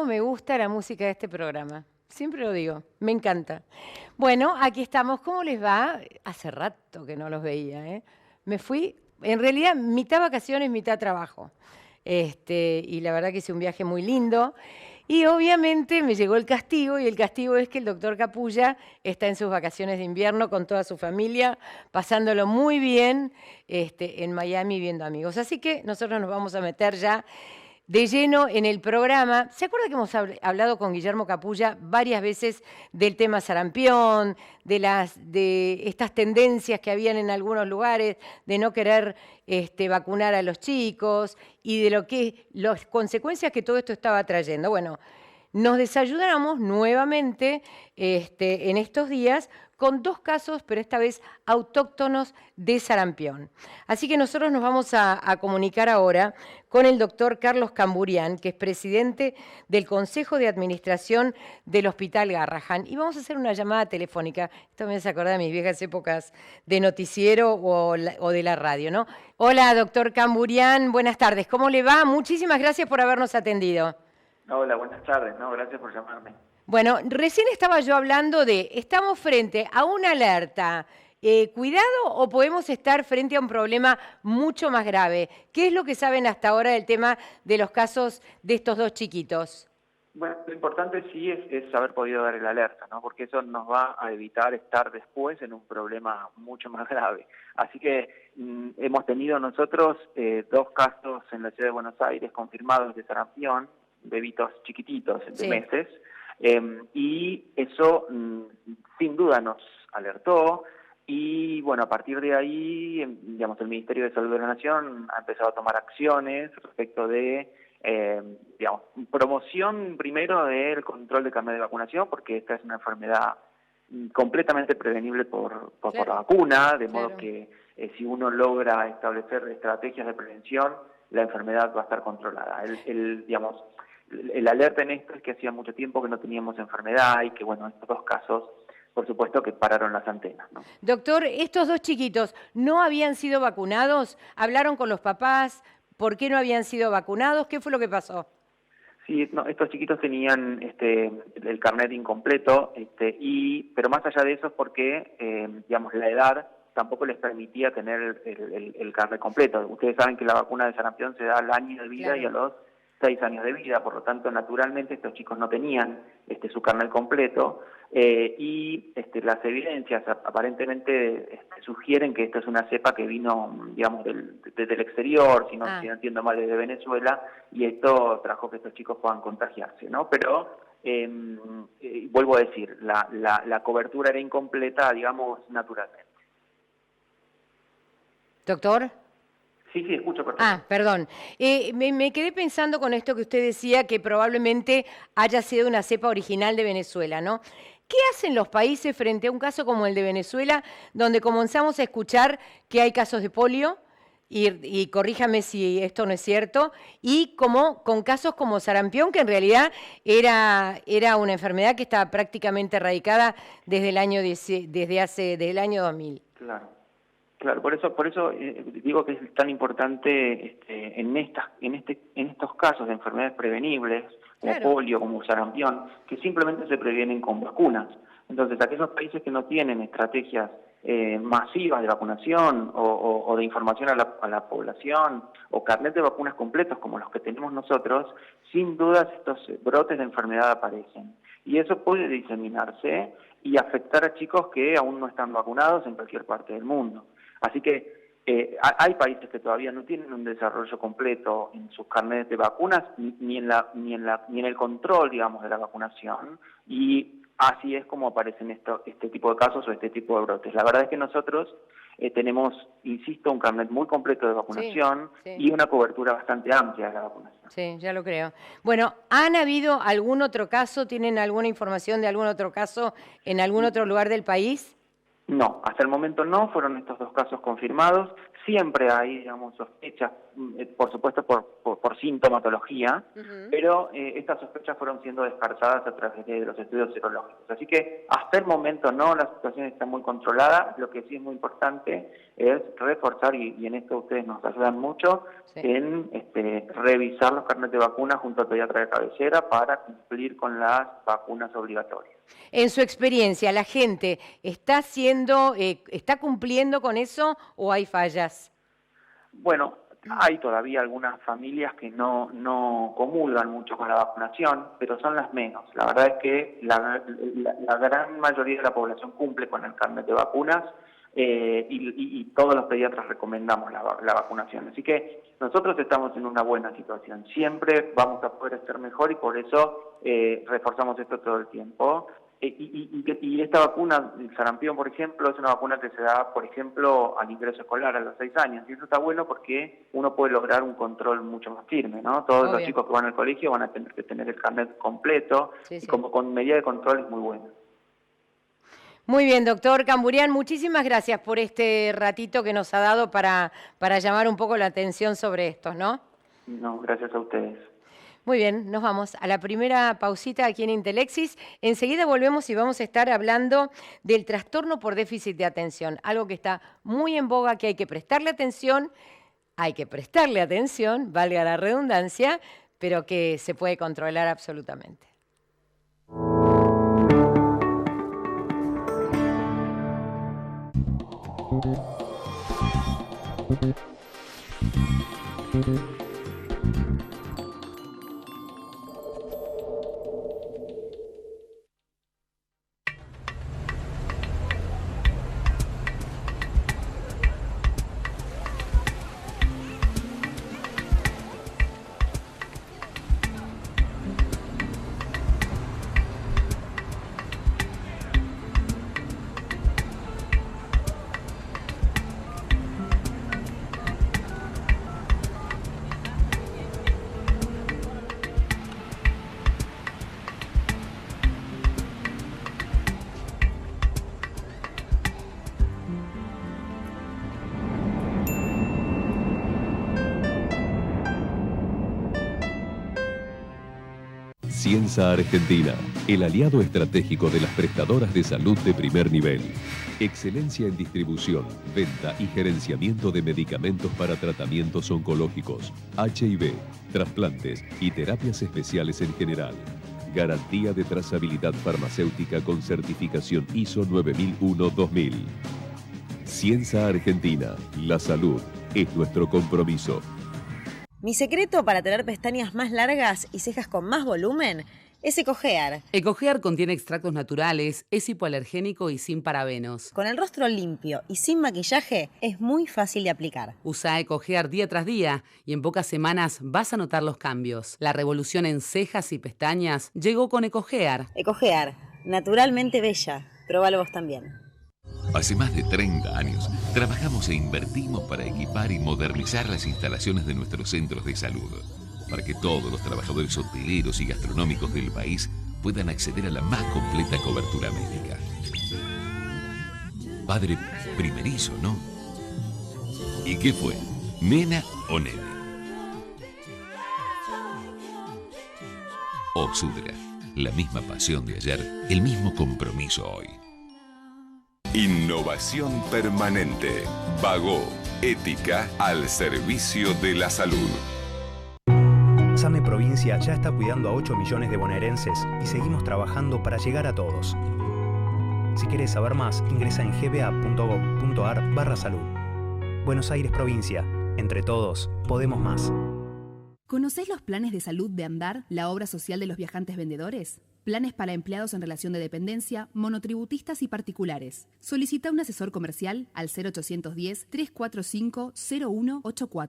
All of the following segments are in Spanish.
cómo me gusta la música de este programa. Siempre lo digo, me encanta. Bueno, aquí estamos. ¿Cómo les va? Hace rato que no los veía, ¿eh? Me fui, en realidad, mitad vacaciones, mitad trabajo. Y la verdad que hice un viaje muy lindo. Y obviamente me llegó el castigo, y el castigo es que el doctor Capulla está en sus vacaciones de invierno con toda su familia, pasándolo muy bien en Miami viendo amigos. Así que nosotros nos vamos a meter ya de lleno en el programa. ¿Se acuerda que hemos hablado con Guillermo Capulla varias veces del tema sarampión, de estas tendencias que habían en algunos lugares de no querer vacunar a los chicos y de las consecuencias que todo esto estaba trayendo? Bueno, nos desayunamos nuevamente en estos días con 2 casos, pero esta vez autóctonos de sarampión. Así que nosotros nos vamos a comunicar ahora con el doctor Carlos Camburian, que es presidente del Consejo de Administración del Hospital Garrahan. Y vamos a hacer una llamada telefónica. Esto me hace acordar de mis viejas épocas de noticiero o de la radio, ¿no? Hola, doctor Camburian, buenas tardes. ¿Cómo le va? Muchísimas gracias por habernos atendido. Hola, buenas tardes. No, gracias por llamarme. Bueno, recién estaba yo hablando estamos frente a una alerta. ¿Cuidado o podemos estar frente a un problema mucho más grave? ¿Qué es lo que saben hasta ahora del tema de los casos de estos 2 chiquitos? Bueno, lo importante sí es haber podido dar el alerta, ¿no? Porque eso nos va a evitar estar después en un problema mucho más grave. Así que hemos tenido nosotros 2 casos en la ciudad de Buenos Aires confirmados de sarampión, bebitos chiquititos de meses, y eso sin duda nos alertó. Y bueno, a partir de ahí, digamos, el Ministerio de Salud de la Nación ha empezado a tomar acciones respecto de, digamos, promoción primero del control de carnet de vacunación, porque esta es una enfermedad completamente prevenible por la vacuna, de modo que si uno logra establecer estrategias de prevención, la enfermedad va a estar controlada. Digamos, el alerta en esto es que hacía mucho tiempo que no teníamos enfermedad y que, bueno, estos 2 casos, por supuesto que pararon las antenas, ¿no? Doctor, estos 2 chiquitos no habían sido vacunados. ¿Hablaron con los papás? ¿Por qué no habían sido vacunados? ¿Qué fue lo que pasó? Sí, no, estos chiquitos tenían el carnet incompleto, pero más allá de eso es porque, digamos, la edad tampoco les permitía tener el carnet completo. Ustedes saben que la vacuna de sarampión se da al año de vida y a los 6 años de vida, por lo tanto, naturalmente, estos chicos no tenían su carnet completo, y las evidencias aparentemente sugieren que esta es una cepa que vino, digamos, desde el exterior, si no entiendo mal, desde Venezuela, y esto trajo que estos chicos puedan contagiarse, ¿no? Pero, vuelvo a decir, la cobertura era incompleta, digamos, naturalmente. ¿Doctor? Sí, escucho perfectamente. Perdón. Me quedé pensando con esto que usted decía, que probablemente haya sido una cepa original de Venezuela, ¿no? ¿Qué hacen los países frente a un caso como el de Venezuela, donde comenzamos a escuchar que hay casos de polio, y corríjame si esto no es cierto, y con casos como sarampión, que en realidad era una enfermedad que estaba prácticamente erradicada desde el año 2000? Claro, por eso digo que es tan importante en estos casos de enfermedades prevenibles, como polio, como sarampión, que simplemente se previenen con vacunas. Entonces, aquellos países que no tienen estrategias masivas de vacunación o de información a la población, o carnet de vacunas completos como los que tenemos nosotros, sin dudas estos brotes de enfermedad aparecen. Y eso puede diseminarse y afectar a chicos que aún no están vacunados en cualquier parte del mundo. Así que hay países que todavía no tienen un desarrollo completo en sus carnets de vacunas ni en el control, digamos, de la vacunación, y así es como aparecen este tipo de casos o este tipo de brotes. La verdad es que nosotros tenemos, insisto, un carnet muy completo de vacunación y una cobertura bastante amplia de la vacunación. Sí, ya lo creo. Bueno, ¿han habido algún otro caso? ¿Tienen alguna información de algún otro caso en algún otro lugar del país? No, hasta el momento no, fueron estos 2 casos confirmados. siempre hay, digamos, sospechas, por supuesto por sintomatología, pero estas sospechas fueron siendo descartadas a través de los estudios serológicos. Así que hasta el momento no, la situación está muy controlada. Lo que sí es muy importante es reforzar, y en esto ustedes nos ayudan mucho, en revisar los carnets de vacunas junto al pediatra de cabecera para cumplir con las vacunas obligatorias. En su experiencia, ¿la gente está cumpliendo con eso o hay fallas? Bueno, hay todavía algunas familias que no comulgan mucho con la vacunación, pero son las menos. La verdad es que la gran mayoría de la población cumple con el carnet de vacunas, y todos los pediatras recomendamos la vacunación. Así que nosotros estamos en una buena situación. Siempre vamos a poder estar mejor y por eso reforzamos esto todo el tiempo. Y esta vacuna, el sarampión, por ejemplo, es una vacuna que se da, por ejemplo, al ingreso escolar a los 6 años. Y eso está bueno porque uno puede lograr un control mucho más firme, ¿no? Todos los chicos que van al colegio van a tener que tener el carnet completo, y como con medida de control es muy buena. Muy bien, doctor Camburian, muchísimas gracias por este ratito que nos ha dado para llamar un poco la atención sobre estos, ¿no? No, gracias a ustedes. Muy bien, nos vamos a la primera pausita aquí en Intelexis. Enseguida volvemos y vamos a estar hablando del trastorno por déficit de atención, algo que está muy en boga, que hay que prestarle atención, valga la redundancia, pero que se puede controlar absolutamente. Ciensa Argentina, el aliado estratégico de las prestadoras de salud de primer nivel. Excelencia en distribución, venta y gerenciamiento de medicamentos para tratamientos oncológicos, HIV, trasplantes y terapias especiales en general. Garantía de trazabilidad farmacéutica con certificación ISO 9001-2000. Ciensa Argentina, la salud es nuestro compromiso. Mi secreto para tener pestañas más largas y cejas con más volumen es Ecogear. Ecogear contiene extractos naturales, es hipoalergénico y sin parabenos. Con el rostro limpio y sin maquillaje es muy fácil de aplicar. Usa Ecogear día tras día y en pocas semanas vas a notar los cambios. La revolución en cejas y pestañas llegó con Ecogear. Ecogear, naturalmente bella. Probalo vos también. Hace más de 30 años trabajamos e invertimos para equipar y modernizar las instalaciones de nuestros centros de salud, para que todos los trabajadores hoteleros y gastronómicos del país puedan acceder a la más completa cobertura médica. Padre primerizo, ¿no? ¿Y qué fue? ¿Nena o nene? Oxudra, la misma pasión de ayer, el mismo compromiso hoy. Innovación permanente. Vago. Ética al servicio de la salud. SAME Provincia ya está cuidando a 8 millones de bonaerenses y seguimos trabajando para llegar a todos. Si querés saber más, ingresa en gba.gov.ar/salud. Buenos Aires Provincia. Entre todos, podemos más. ¿Conocés los planes de salud de Andar, la obra social de los viajantes vendedores? Planes para empleados en relación de dependencia, monotributistas y particulares. Solicita un asesor comercial al 0810-345-0184.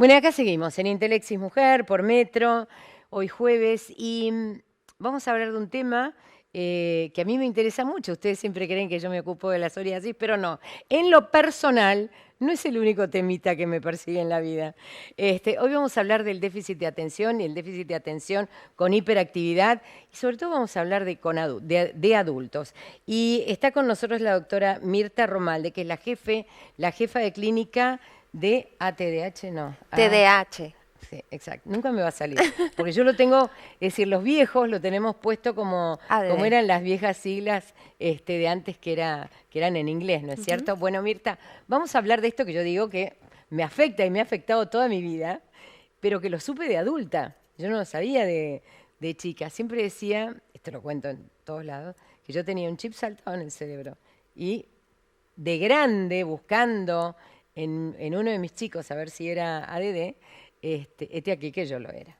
Bueno, acá seguimos, en Intelexis Mujer, por Metro, hoy jueves, y vamos a hablar de un tema que a mí me interesa mucho. Ustedes siempre creen que yo me ocupo de la psoriasis, pero no. En lo personal, no es el único temita que me persigue en la vida. Hoy vamos a hablar del déficit de atención y el déficit de atención con hiperactividad, y sobre todo vamos a hablar de adultos. Y está con nosotros la doctora Mirta Romalde, que es la jefa de clínica de ATDH, no. TDAH. Sí, exacto. Nunca me va a salir. Porque yo lo tengo, es decir, los viejos lo tenemos puesto como eran las viejas siglas de antes que eran en inglés, ¿no es cierto? Bueno, Mirta, vamos a hablar de esto que yo digo que me afecta y me ha afectado toda mi vida, pero que lo supe de adulta. Yo no lo sabía de chica. Siempre decía, esto lo cuento en todos lados, que yo tenía un chip saltado en el cerebro. Y de grande, buscando en uno de mis chicos a ver si era ADD, aquí que yo lo era.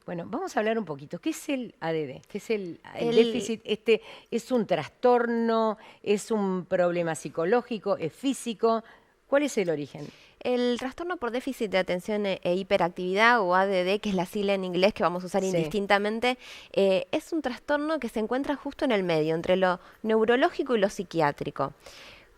Bueno, vamos a hablar un poquito. ¿Qué es el ADD? ¿Qué es el déficit? ¿Es un trastorno? ¿Es un problema psicológico? ¿Es físico? ¿Cuál es el origen? El trastorno por déficit de atención e hiperactividad, o ADD, que es la sigla en inglés que vamos a usar indistintamente, es un trastorno que se encuentra justo en el medio, entre lo neurológico y lo psiquiátrico.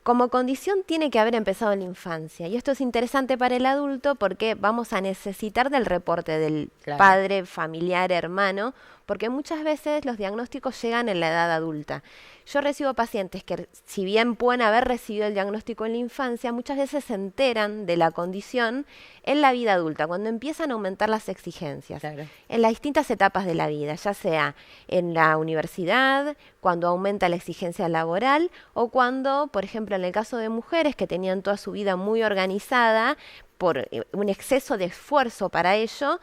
Como condición tiene que haber empezado en la infancia, y esto es interesante para el adulto porque vamos a necesitar del reporte del padre, familiar, hermano, porque muchas veces los diagnósticos llegan en la edad adulta. Yo recibo pacientes que, si bien pueden haber recibido el diagnóstico en la infancia, muchas veces se enteran de la condición en la vida adulta, cuando empiezan a aumentar las exigencias, en las distintas etapas de la vida, ya sea en la universidad, cuando aumenta la exigencia laboral, o cuando, por ejemplo, en el caso de mujeres que tenían toda su vida muy organizada, por un exceso de esfuerzo para ello,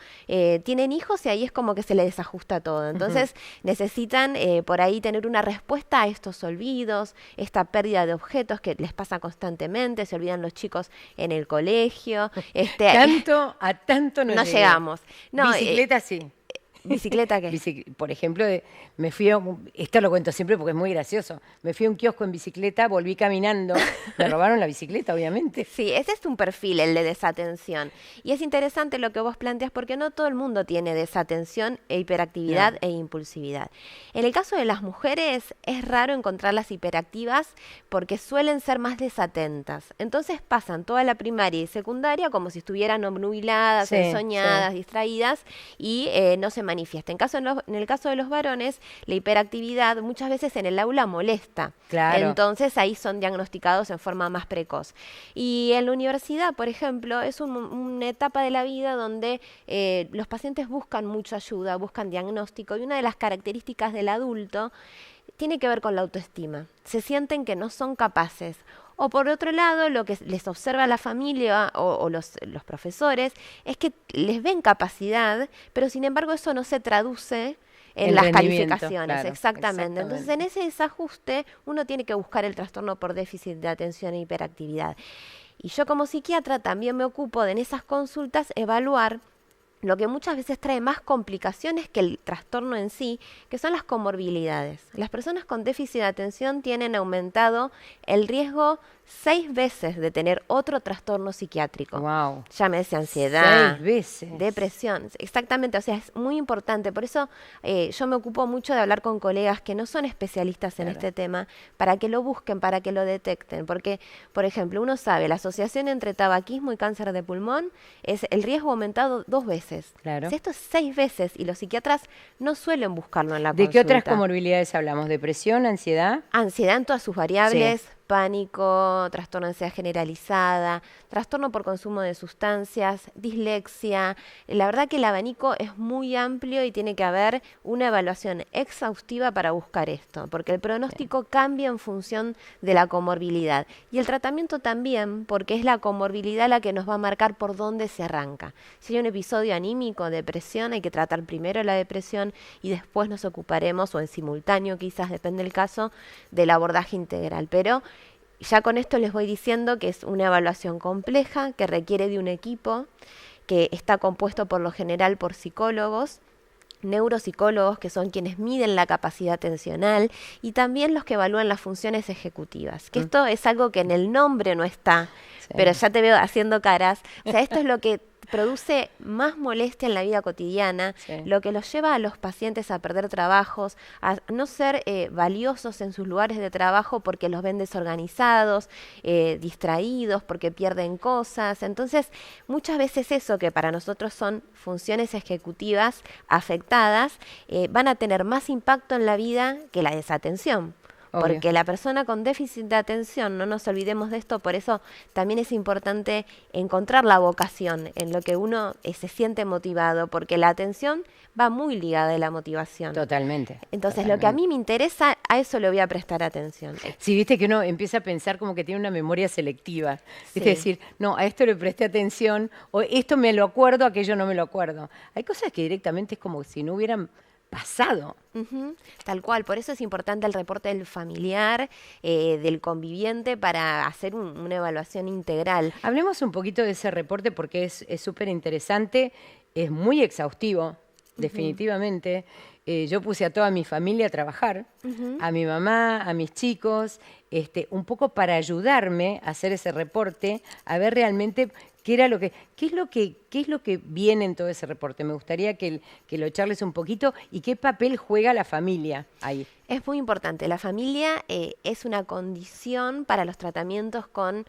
tienen hijos y ahí es como que se les desajusta todo. Entonces necesitan por ahí tener una respuesta a estos olvidos, esta pérdida de objetos que les pasa constantemente, se olvidan los chicos en el colegio. A tanto no llegamos. No, bicicleta sí. ¿Bicicleta qué? Por ejemplo, me fui esto lo cuento siempre porque es muy gracioso, me fui a un kiosco en bicicleta, volví caminando, me robaron la bicicleta, obviamente. Sí, ese es un perfil, el de desatención. Y es interesante lo que vos planteas porque no todo el mundo tiene desatención e hiperactividad e impulsividad. En el caso de las mujeres es raro encontrarlas hiperactivas porque suelen ser más desatentas. Entonces pasan toda la primaria y secundaria como si estuvieran obnubiladas, ensoñadas, distraídas, y no se manifiesta. En el caso de los varones, la hiperactividad muchas veces en el aula molesta. Entonces ahí son diagnosticados en forma más precoz. Y en la universidad, por ejemplo, es una etapa de la vida donde los pacientes buscan mucha ayuda, buscan diagnóstico, y una de las características del adulto tiene que ver con la autoestima. Se sienten que no son capaces. O por otro lado, lo que les observa la familia o los profesores es que les ven capacidad, pero sin embargo eso no se traduce en las calificaciones. Exactamente. Entonces, en ese desajuste uno tiene que buscar el trastorno por déficit de atención e hiperactividad. Y yo como psiquiatra también me ocupo de en esas consultas evaluar lo que muchas veces trae más complicaciones que el trastorno en sí, que son las comorbilidades. Las personas con déficit de atención tienen aumentado el riesgo 6 veces de tener otro trastorno psiquiátrico. Wow. Llámese ansiedad, 6 veces. Depresión. Exactamente, o sea, es muy importante. Por eso yo me ocupo mucho de hablar con colegas que no son especialistas en este tema, para que lo busquen, para que lo detecten. Porque, por ejemplo, uno sabe, la asociación entre tabaquismo y cáncer de pulmón es el riesgo aumentado 2 veces. Si esto es 6 veces, y los psiquiatras no suelen buscarlo en la consulta. ¿De qué otras comorbilidades hablamos? ¿Depresión, ansiedad? Ansiedad en todas sus variables. Pánico, trastorno de ansiedad generalizada, trastorno por consumo de sustancias, dislexia. La verdad que el abanico es muy amplio y tiene que haber una evaluación exhaustiva para buscar esto, porque el pronóstico cambia en función de la comorbilidad. Y el tratamiento también, porque es la comorbilidad la que nos va a marcar por dónde se arranca. Si hay un episodio anímico, depresión, hay que tratar primero la depresión y después nos ocuparemos, o en simultáneo quizás, depende del caso, del abordaje integral. Pero ya con esto les voy diciendo que es una evaluación compleja, que requiere de un equipo, que está compuesto por lo general por psicólogos, neuropsicólogos, que son quienes miden la capacidad atencional, y también los que evalúan las funciones ejecutivas, que esto es algo que en el nombre no está, pero ya te veo haciendo caras. O sea, esto es lo que produce más molestia en la vida cotidiana, lo que los lleva a los pacientes a perder trabajos, a no ser valiosos en sus lugares de trabajo porque los ven desorganizados, distraídos, porque pierden cosas. Entonces, muchas veces eso que para nosotros son funciones ejecutivas afectadas, van a tener más impacto en la vida que la desatención. Obvio. Porque la persona con déficit de atención, no nos olvidemos de esto, por eso también es importante encontrar la vocación en lo que uno se siente motivado, porque la atención va muy ligada a la motivación. Totalmente. Entonces, lo que a mí me interesa, a eso le voy a prestar atención. Sí, viste que uno empieza a pensar como que tiene una memoria selectiva. Es decir, no, a esto le presté atención, o esto me lo acuerdo, aquello no me lo acuerdo. Hay cosas que directamente es como si no hubieran pasado. Tal cual, por eso es importante el reporte del familiar, del conviviente, para hacer una evaluación integral. Hablemos un poquito de ese reporte porque es súper interesante, es muy exhaustivo, definitivamente. Yo puse a toda mi familia a trabajar, a mi mamá, a mis chicos, un poco para ayudarme a hacer ese reporte, a ver realmente qué es lo que viene en todo ese reporte. Me gustaría que lo charles un poquito y qué papel juega la familia ahí. Es muy importante. La familia es una condición para los tratamientos con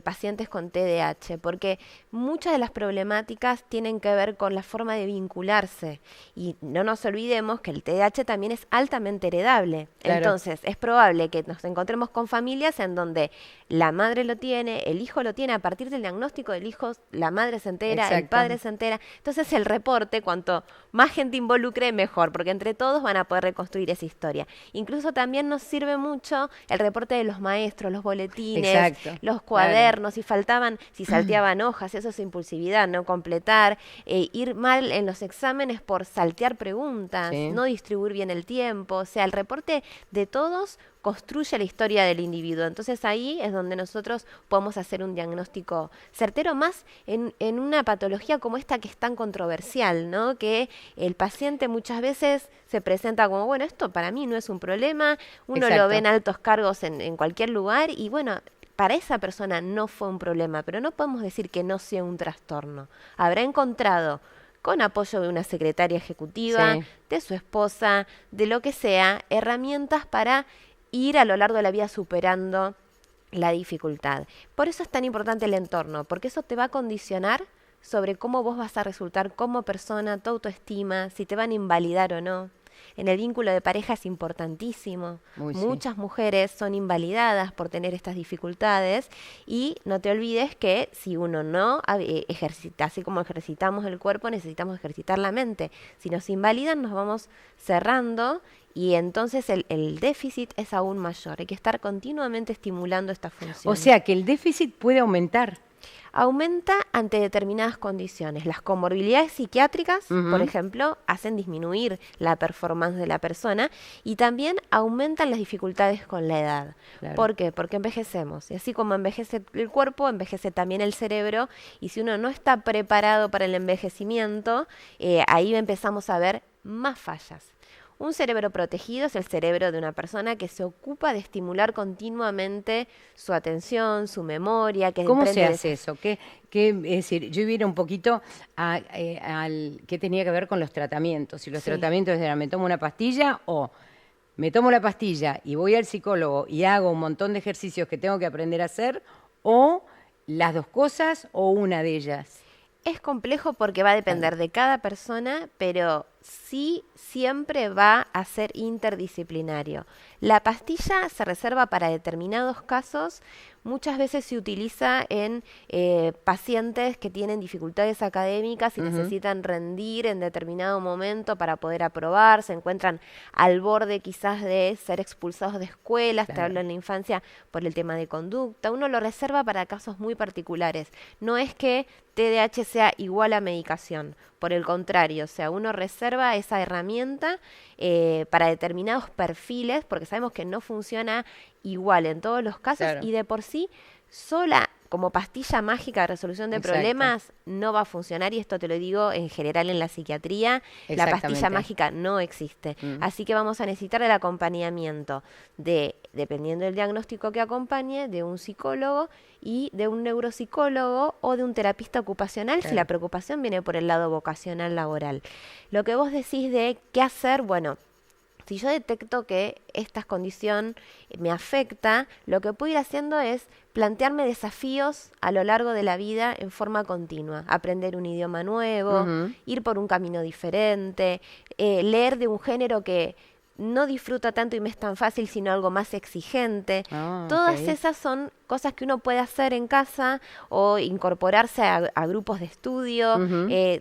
pacientes con TDAH, porque muchas de las problemáticas tienen que ver con la forma de vincularse. Y no nos olvidemos que el TDAH también es altamente heredable. Claro. Entonces, es probable que nos encontremos con familias en donde la madre lo tiene, el hijo lo tiene, a partir del diagnóstico del hijo, la madre se entera, el padre se entera. Entonces, el reporte, cuanto más gente involucre, mejor, porque entre todos van a poder reconstruir esa historia. Incluso también nos sirve mucho el reporte de los maestros, los boletines, los cuadernos, si salteaban hojas, eso es impulsividad, no completar, ir mal en los exámenes por saltear preguntas, no distribuir bien el tiempo. O sea, el reporte de todos construye la historia del individuo. Entonces ahí es donde nosotros podemos hacer un diagnóstico certero, más en una patología como esta que es tan controversial, ¿no? Que el paciente muchas veces se presenta como, bueno, esto para mí no es un problema, uno lo ve en altos cargos en cualquier lugar y bueno, para esa persona no fue un problema, pero no podemos decir que no sea un trastorno. Habrá encontrado, con apoyo de una secretaria ejecutiva, de su esposa, de lo que sea, herramientas para ir a lo largo de la vida superando la dificultad. Por eso es tan importante el entorno, porque eso te va a condicionar sobre cómo vos vas a resultar como persona, tu autoestima, si te van a invalidar o no. En el vínculo de pareja es importantísimo. Muchas mujeres son invalidadas por tener estas dificultades y no te olvides que si uno no ejercita, así como ejercitamos el cuerpo, necesitamos ejercitar la mente. Si nos invalidan nos vamos cerrando y entonces el déficit es aún mayor. Hay que estar continuamente estimulando esta función. O sea que el déficit puede aumentar. Aumenta ante determinadas condiciones. Las comorbilidades psiquiátricas, por ejemplo, hacen disminuir la performance de la persona y también aumentan las dificultades con la edad. Claro. ¿Por qué? Porque envejecemos. Y así como envejece el cuerpo, envejece también el cerebro. Y si uno no está preparado para el envejecimiento, ahí empezamos a ver más fallas. Un cerebro protegido es el cerebro de una persona que se ocupa de estimular continuamente su atención, su memoria. ¿Cómo se hace eso? Es decir, yo iba a ir un poquito al que tenía que ver con los tratamientos. Si los tratamientos eran, me tomo una pastilla o me tomo la pastilla y voy al psicólogo y hago un montón de ejercicios que tengo que aprender a hacer, o las dos cosas o una de ellas. Es complejo porque va a depender de cada persona, pero sí siempre va a ser interdisciplinario. La pastilla se reserva para determinados casos. Muchas veces se utiliza en pacientes que tienen dificultades académicas y necesitan rendir en determinado momento para poder aprobar, se encuentran al borde quizás de ser expulsados de escuelas, te hablo en la infancia por el tema de conducta. Uno lo reserva para casos muy particulares. No es que TDAH sea igual a medicación, por el contrario, o sea, uno reserva esa herramienta para determinados perfiles, porque sabemos que no funciona igual en todos los casos y de por sí sola como pastilla mágica de resolución de problemas no va a funcionar, y esto te lo digo en general en la psiquiatría, la pastilla mágica no existe. Así que vamos a necesitar el acompañamiento dependiendo del diagnóstico que acompañe, de un psicólogo y de un neuropsicólogo o de un terapista ocupacional, si la preocupación viene por el lado vocacional laboral. Lo que vos decís de qué hacer, bueno, si yo detecto que esta condición me afecta, lo que puedo ir haciendo es plantearme desafíos a lo largo de la vida en forma continua. Aprender un idioma nuevo, ir por un camino diferente, leer de un género que no disfruta tanto y me es tan fácil, sino algo más exigente. Todas esas son cosas que uno puede hacer en casa o incorporarse a grupos de estudio.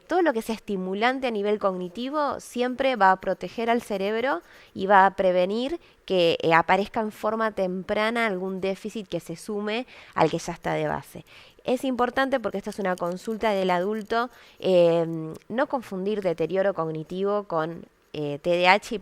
Todo lo que sea estimulante a nivel cognitivo siempre va a proteger al cerebro y va a prevenir que aparezca en forma temprana algún déficit que se sume al que ya está de base. Es importante, porque esta es una consulta del adulto, no confundir deterioro cognitivo con TDAH, y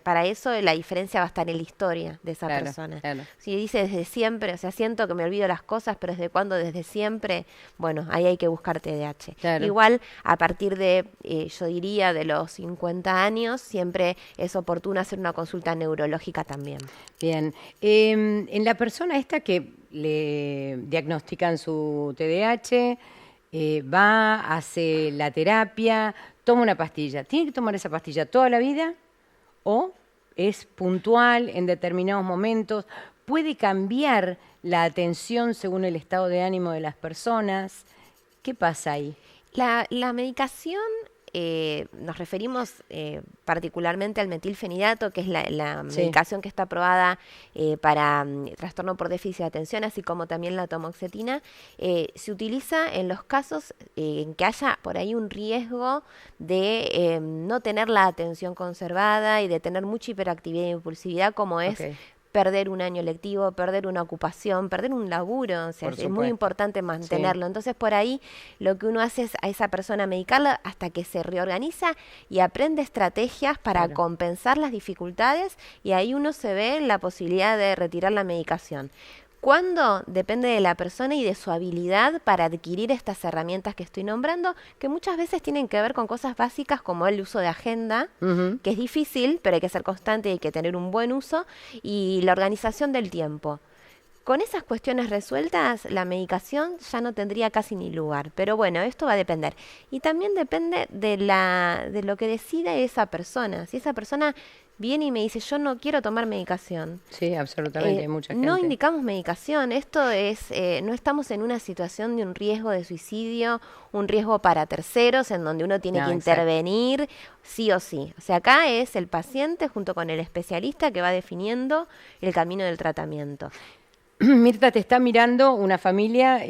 para eso la diferencia va a estar en la historia de esa persona. Si dice desde siempre, o sea, siento que me olvido las cosas, pero ¿desde cuándo? Desde siempre, bueno, ahí hay que buscar TDAH. Igual, a partir de, yo diría, de los 50 años, siempre es oportuno hacer una consulta neurológica también. Bien. En la persona esta que le diagnostican su TDAH, va, hace la terapia, toma una pastilla. ¿Tiene que tomar esa pastilla toda la vida o es puntual en determinados momentos? ¿Puede cambiar la atención según el estado de ánimo de las personas? ¿Qué pasa ahí? La medicación, nos referimos particularmente al metilfenidato, que es la medicación que está aprobada para trastorno por déficit de atención, así como también la tamoxetina. Se utiliza en los casos en que haya por ahí un riesgo de no tener la atención conservada y de tener mucha hiperactividad e impulsividad, como es perder un año lectivo, perder una ocupación, perder un laburo, o sea, es muy importante mantenerlo. Entonces, por ahí lo que uno hace es a esa persona medicarla hasta que se reorganiza y aprende estrategias para compensar las dificultades, y ahí uno se ve en la posibilidad de retirar la medicación. ¿Cuándo? Depende de la persona y de su habilidad para adquirir estas herramientas que estoy nombrando, que muchas veces tienen que ver con cosas básicas como el uso de agenda, que es difícil, pero hay que ser constante y hay que tener un buen uso, y la organización del tiempo. Con esas cuestiones resueltas, la medicación ya no tendría casi ni lugar. Pero bueno, esto va a depender. Y también depende de lo que decida esa persona. Si esa persona viene y me dice, yo no quiero tomar medicación. Sí, absolutamente, hay mucha gente. No indicamos medicación. Esto es, no estamos en una situación de un riesgo de suicidio, un riesgo para terceros, en donde uno tiene que intervenir sí o sí. O sea, acá es el paciente junto con el especialista que va definiendo el camino del tratamiento. Mirta, te está mirando una familia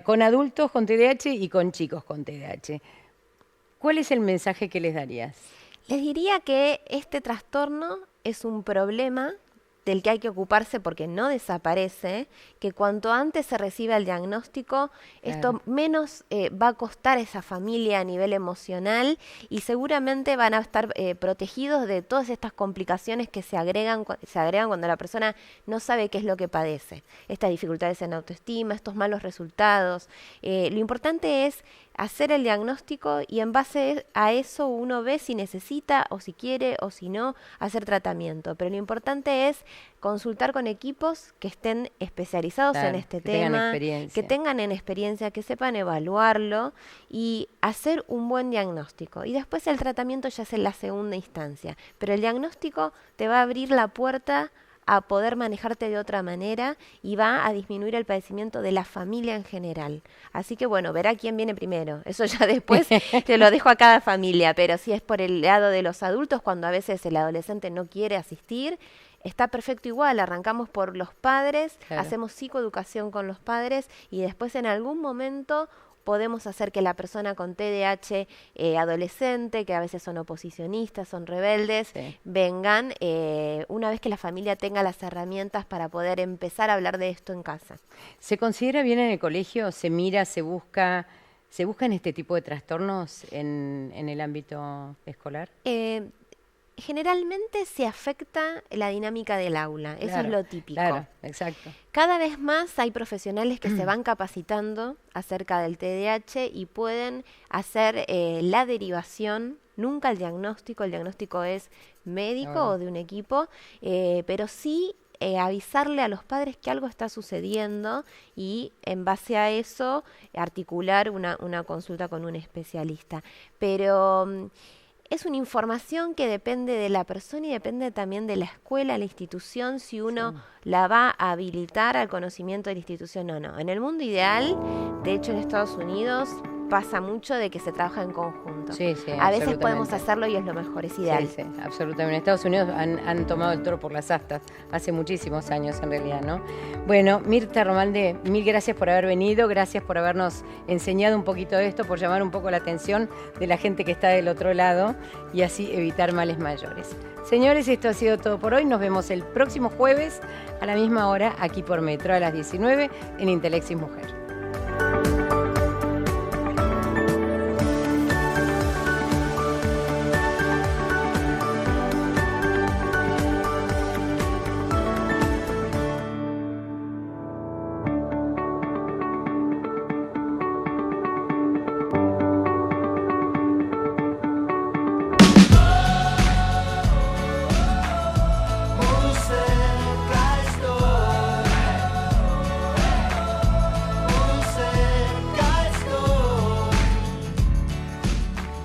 con adultos con TDAH y con chicos con TDAH. ¿Cuál es el mensaje que les darías? Les diría que este trastorno es un problema del que hay que ocuparse porque no desaparece, que cuanto antes se reciba el diagnóstico, esto menos va a costar a esa familia a nivel emocional, y seguramente van a estar protegidos de todas estas complicaciones que se agregan cuando la persona no sabe qué es lo que padece. Estas dificultades en autoestima, estos malos resultados. Lo importante es hacer el diagnóstico y en base a eso uno ve si necesita o si quiere o si no hacer tratamiento. Pero lo importante es consultar con equipos que estén especializados en este tema, que tengan experiencia, que sepan evaluarlo y hacer un buen diagnóstico. Y después el tratamiento ya es en la segunda instancia. Pero el diagnóstico te va a abrir la puerta a poder manejarte de otra manera y va a disminuir el padecimiento de la familia en general. Así que bueno, verá quién viene primero. Eso ya después te lo dejo a cada familia, pero si es por el lado de los adultos, cuando a veces el adolescente no quiere asistir, está perfecto igual, arrancamos por los padres, hacemos psicoeducación con los padres y después en algún momento podemos hacer que la persona con TDAH adolescente, que a veces son oposicionistas, son rebeldes, vengan una vez que la familia tenga las herramientas para poder empezar a hablar de esto en casa. ¿Se considera bien en el colegio? ¿Se mira, se buscan este tipo de trastornos en el ámbito escolar? generalmente se afecta la dinámica del aula, eso es lo típico. Claro, exacto. Cada vez más hay profesionales que se van capacitando acerca del TDAH y pueden hacer la derivación, nunca el diagnóstico es médico o de un equipo, pero sí avisarle a los padres que algo está sucediendo y en base a eso articular una consulta con un especialista. Pero es una información que depende de la persona y depende también de la escuela, la institución, si uno la va a habilitar al conocimiento de la institución o no. En el mundo ideal, de hecho en Estados Unidos, pasa mucho de que se trabaja en conjunto. Sí, a veces podemos hacerlo y es lo mejor, es ideal. Sí, absolutamente. En Estados Unidos han tomado el toro por las astas hace muchísimos años en realidad, ¿no? Bueno, Mirta Romalde, mil gracias por haber venido, gracias por habernos enseñado un poquito de esto, por llamar un poco la atención de la gente que está del otro lado y así evitar males mayores. Señores, esto ha sido todo por hoy. Nos vemos el próximo jueves a la misma hora aquí por Metro a las 19 en Intelexis Mujer.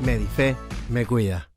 Medife me cuida.